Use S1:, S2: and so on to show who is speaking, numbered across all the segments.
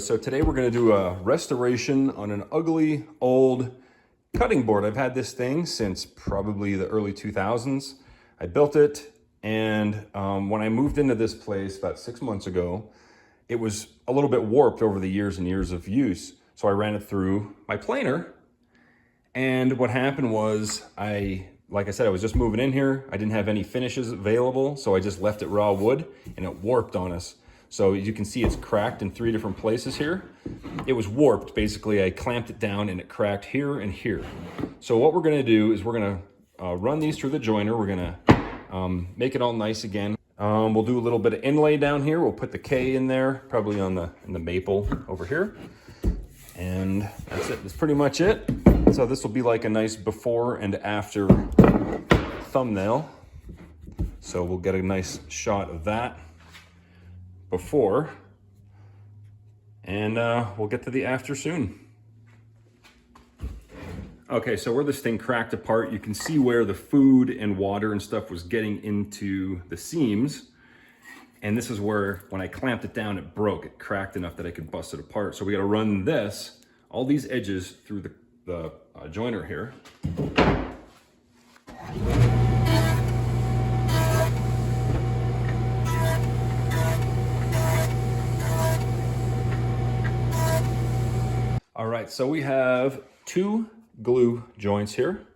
S1: So today we're going to do a restoration on an ugly old cutting board. I've had this thing since probably the early 2000s. I built it, and when I moved into this place about 6 months ago, it was a little bit warped over the years and years of use. So I ran it through my planer, and what happened was like I said, I was just moving in here. I didn't have any finishes available, so I just left it raw wood, and it warped on us. So you can see it's cracked in 3 different places here. It was warped. Basically, I clamped it down and it cracked here and here. So what we're gonna do is we're gonna run these through the joiner. We're gonna make it all nice again. We'll do a little bit of inlay down here. We'll put the K in there, probably in the maple over here. And that's it, that's pretty much it. So this will be like a nice before and after thumbnail. So we'll get a nice shot of that before, and we'll get to the after soon. Okay, so where this thing cracked apart, you can see where the food and water and stuff was getting into the seams. And this is where, when I clamped it down, it broke. It cracked enough that I could bust it apart. So we gotta run this, all these edges through the joiner here. All right, so we have 2 glue joints here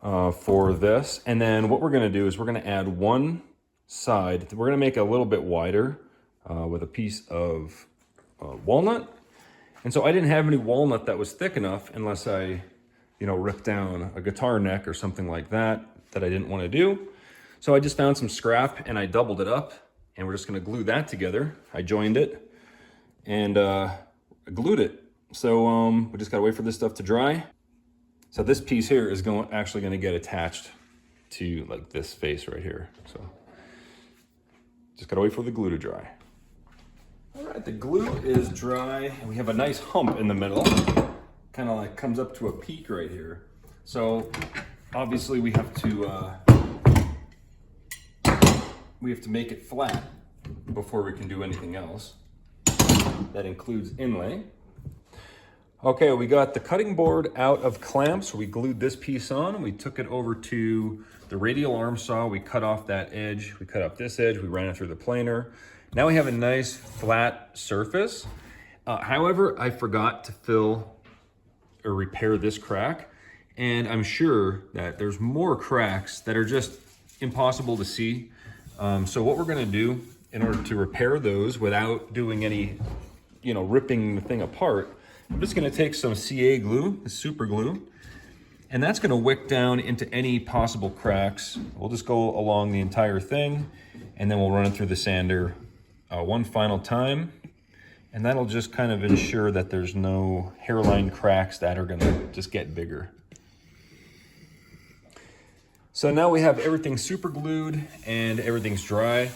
S1: for this. And then what we're gonna do is we're gonna add one side. We're gonna make it a little bit wider with a piece of walnut. And so I didn't have any walnut that was thick enough unless I, ripped down a guitar neck or something like that I didn't wanna do. So I just found some scrap and I doubled it up, and we're just gonna glue that together. I joined it and glued it. So we just gotta wait for this stuff to dry. So this piece here is actually gonna get attached to like this face right here. So just gotta wait for the glue to dry. All right, the glue is dry, and we have a nice hump in the middle. Kind of like comes up to a peak right here. So obviously we have to make it flat before we can do anything else. That includes inlay. Okay, we got the cutting board out of clamps. We glued this piece on. We took it over to the radial arm saw. We cut off that edge. We cut off this edge. We ran it through the planer. Now we have a nice flat surface. However, I forgot to fill or repair this crack. And I'm sure that there's more cracks that are just impossible to see. So what we're gonna do in order to repair those without doing any, ripping the thing apart, I'm just gonna take some CA glue, the super glue, and that's gonna wick down into any possible cracks. We'll just go along the entire thing, and then we'll run it through the sander one final time. And that'll just kind of ensure that there's no hairline cracks that are gonna just get bigger. So now we have everything super glued and everything's dry.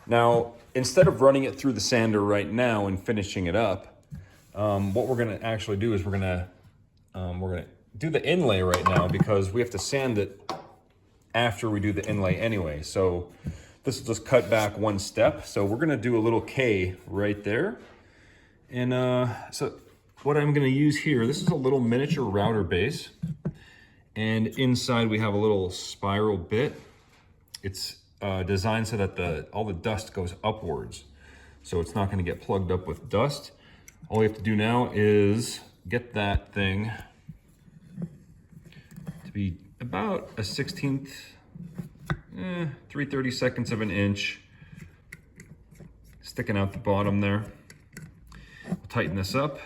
S1: Now, instead of running it through the sander right now and finishing it up, what we're gonna actually do is we're gonna do the inlay right now, because we have to sand it after we do the inlay anyway. So this will just cut back one step. So we're gonna do a little K right there. And so what I'm gonna use here, this is a little miniature router base. And inside we have a little spiral bit. It's designed so that all the dust goes upwards. So it's not gonna get plugged up with dust. All we have to do now is get that thing to be about a 1/16, 3/32 of an inch, sticking out the bottom there. We'll tighten this up.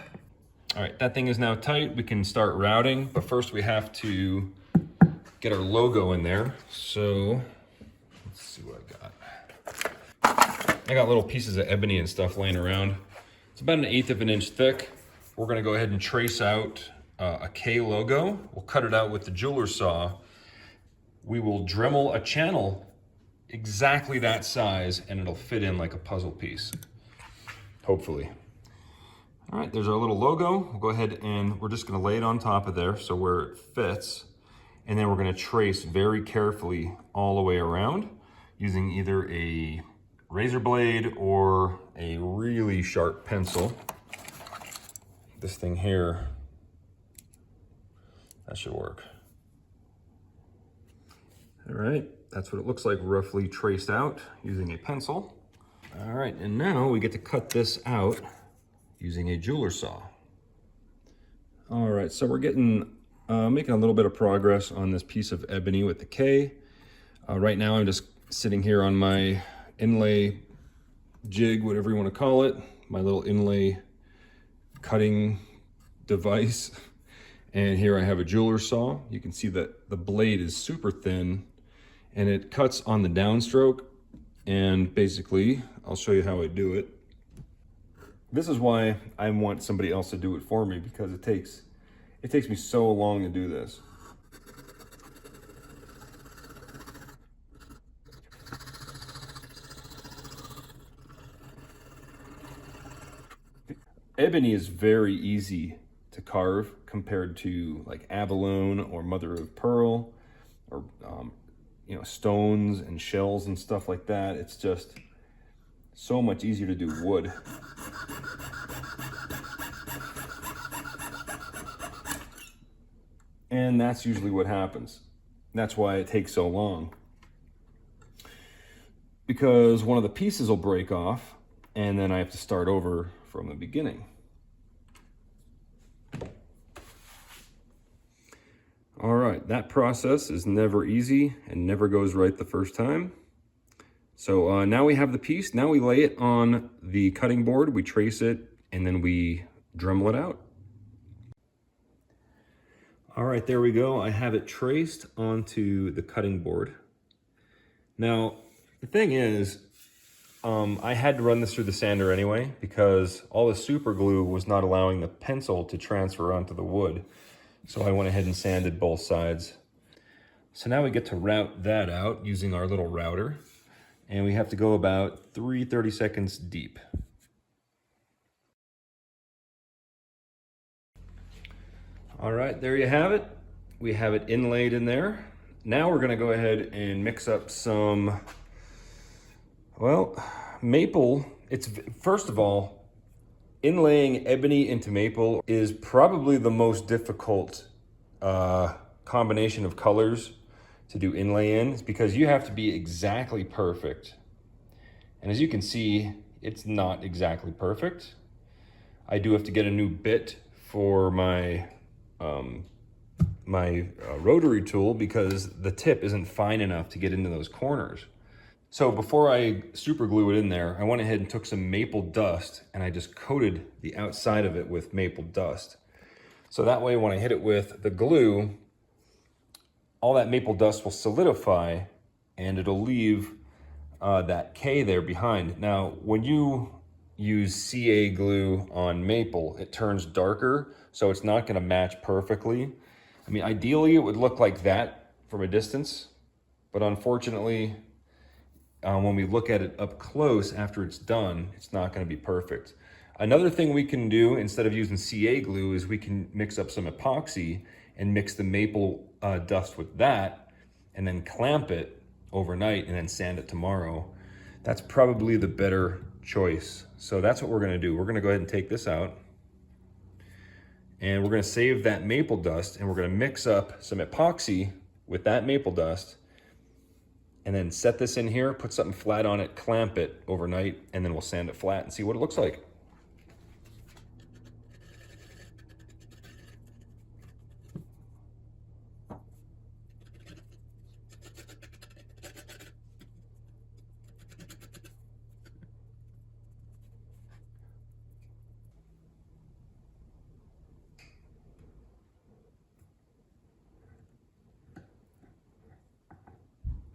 S1: All right, that thing is now tight. We can start routing, but first we have to get our logo in there. So let's see what I got. I got little pieces of ebony and stuff laying around. It's about 1/8 of an inch thick. We're gonna go ahead and trace out a K logo. We'll cut it out with the jeweler saw. We will Dremel a channel exactly that size, and it'll fit in like a puzzle piece, hopefully. All right, there's our little logo. We'll go ahead and we're just gonna lay it on top of there so where it fits. And then we're gonna trace very carefully all the way around using either a razor blade or a really sharp pencil. this thing here. That should work. All right, that's what it looks like roughly traced out using a pencil. All right, and now we get to cut this out using a jeweler saw. All right, so we're getting making a little bit of progress on this piece of ebony with the K. Right now I'm just sitting here on my inlay jig, whatever you want to call it, my little inlay cutting device. And here I have a jeweler saw. You can see that the blade is super thin and it cuts on the downstroke. And basically, I'll show you how I do it. This is why I want somebody else to do it for me, because it takes me so long to do this. Ebony is very easy to carve compared to like abalone or mother of pearl or you know, stones and shells and stuff like that. It's just so much easier to do wood. And that's usually what happens. That's why it takes so long. Because one of the pieces will break off and then I have to start over from the beginning. All right, that process is never easy and never goes right the first time. So now we have the piece. Now we lay it on the cutting board, we trace it, and then we Dremel it out. All right, there we go. I have it traced onto the cutting board. Now, the thing is, I had to run this through the sander anyway because all the super glue was not allowing the pencil to transfer onto the wood. So I went ahead and sanded both sides. So now we get to route that out using our little router. And we have to go about 30 seconds deep. All right, there you have it. We have it inlaid in there. Now we're gonna go ahead and mix up some, well, maple. It's, first of all, inlaying ebony into maple is probably the most difficult combination of colors to do inlay in. It's because you have to be exactly perfect. And as you can see, it's not exactly perfect. I do have to get a new bit for my rotary tool because the tip isn't fine enough to get into those corners. So before I super glue it in there, I went ahead and took some maple dust and I just coated the outside of it with maple dust. So that way when I hit it with the glue, all that maple dust will solidify and it'll leave that K there behind. Now, when you use CA glue on maple, it turns darker, so it's not gonna match perfectly. I mean, ideally it would look like that from a distance, but unfortunately, when we look at it up close after it's done, it's not going to be perfect. Another thing we can do instead of using CA glue is we can mix up some epoxy and mix the maple dust with that and then clamp it overnight and then sand it tomorrow. That's probably the better choice. So that's what we're going to do. We're going to go ahead and take this out and we're going to save that maple dust and we're going to mix up some epoxy with that maple dust and then set this in here, put something flat on it, clamp it overnight, and then we'll sand it flat and see what it looks like.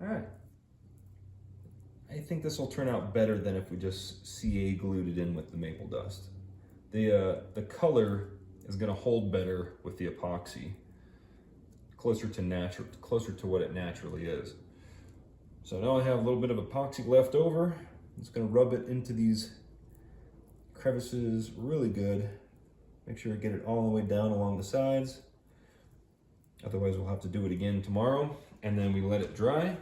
S1: All right. I think this will turn out better than if we just CA glued it in with the maple dust. The color is going to hold better with the epoxy, closer to what it naturally is. So now I have a little bit of epoxy left over. I'm just going to rub it into these crevices really good. Make sure I get it all the way down along the sides. Otherwise we'll have to do it again tomorrow. And then we let it dry.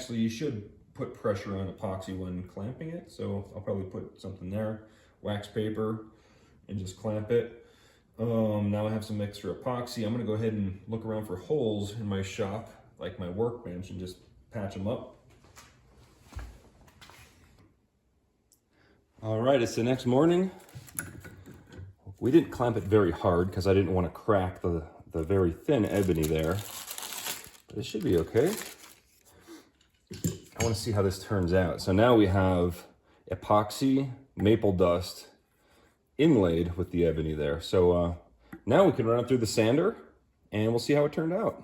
S1: You should put pressure on epoxy when clamping it. So I'll probably put something there, wax paper, and just clamp it. Now I have some extra epoxy. I'm gonna go ahead and look around for holes in my shop, like my workbench, and just patch them up. All right, it's the next morning. We didn't clamp it very hard because I didn't want to crack the very thin ebony there, but it should be okay. I want to see how this turns out. So now we have epoxy, maple dust, inlaid with the ebony there. So now we can run it through the sander and we'll see how it turned out.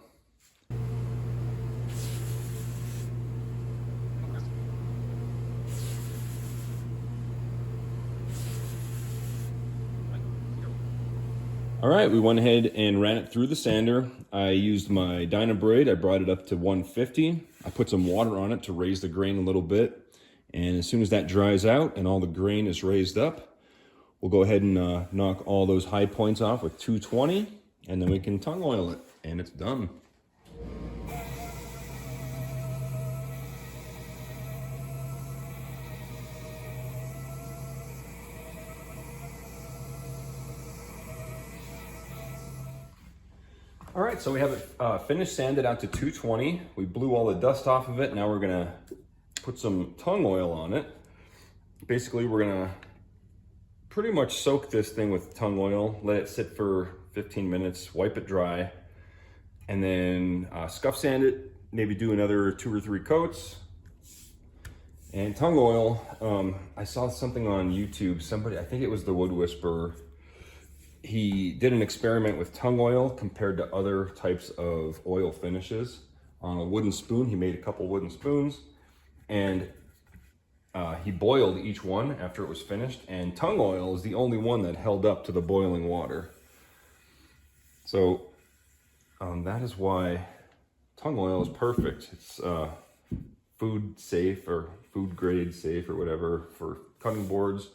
S1: All right, we went ahead and ran it through the sander. I used my Dynabraid. I brought it up to 150. I put some water on it to raise the grain a little bit. And as soon as that dries out and all the grain is raised up, we'll go ahead and knock all those high points off with 220, and then we can tongue oil it, and it's done. All right, so we have it finished sanded out to 220. We blew all the dust off of it. Now we're gonna put some tongue oil on it. Basically, we're gonna pretty much soak this thing with tongue oil, let it sit for 15 minutes, wipe it dry, and then scuff sand it, maybe do another 2 or 3 coats. And tongue oil, I saw something on YouTube, somebody, I think it was the Wood Whisperer, he did an experiment with tongue oil compared to other types of oil finishes on a wooden spoon. He made a couple wooden spoons, and he boiled each one after it was finished, and tongue oil is the only one that held up to the boiling water. So that is why tongue oil is perfect. It's food safe or food grade safe or whatever for cutting boards.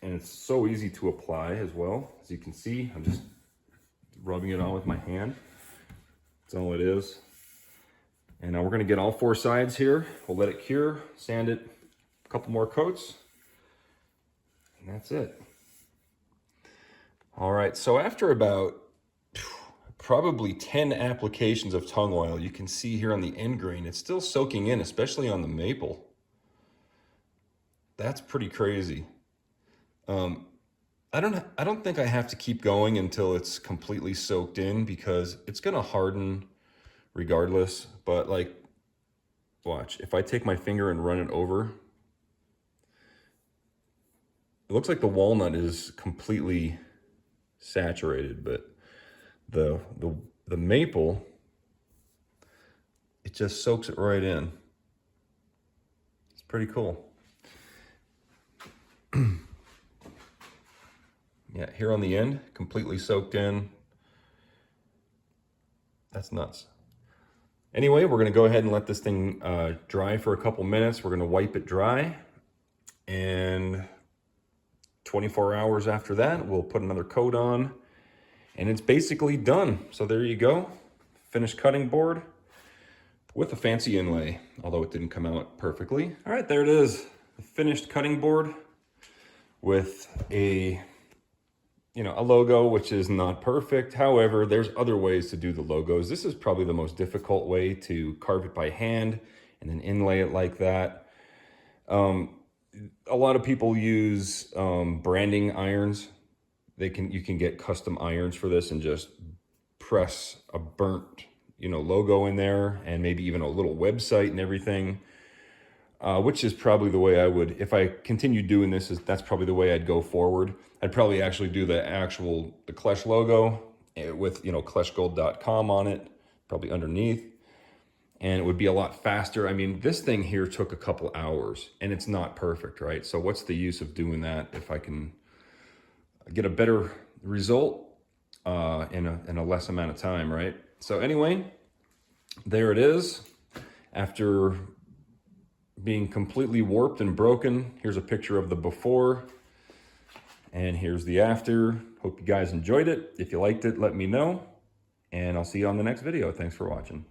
S1: And it's so easy to apply as well. As you can see, I'm just rubbing it on with my hand. That's all it is. And now we're gonna get all 4 sides here. We'll let it cure, sand it a couple more coats, and that's it. All right, so after about probably 10 applications of tongue oil, you can see here on the end grain, it's still soaking in, especially on the maple. That's pretty crazy. I don't think I have to keep going until it's completely soaked in, because it's gonna harden regardless. But like, watch, if I take my finger and run it over, it looks like the walnut is completely saturated, but the maple, it just soaks it right in. It's pretty cool. Yeah, here on the end, completely soaked in. That's nuts. Anyway, we're gonna go ahead and let this thing dry for a couple minutes. We're gonna wipe it dry, and 24 hours after that, we'll put another coat on, and it's basically done. So there you go, finished cutting board with a fancy inlay, although it didn't come out perfectly. All right, there it is, the finished cutting board with a logo, which is not perfect. However, there's other ways to do the logos. This is probably the most difficult way, to carve it by hand and then inlay it like that. A lot of people use branding irons. You can get custom irons for this and just press a burnt, logo in there, and maybe even a little website and everything. Which is probably the way I would, if I continue doing this, that's probably the way I'd go forward. I'd probably actually do the Klesh logo with, kleshgold.com on it, probably underneath. And it would be a lot faster. I mean, this thing here took a couple hours, and it's not perfect, right? So what's the use of doing that if I can get a better result in a less amount of time, right? So anyway, there it is. After being completely warped and broken, here's a picture of the before, and here's the after. Hope you guys enjoyed it. If you liked it, let me know, and I'll see you on the next video. Thanks for watching.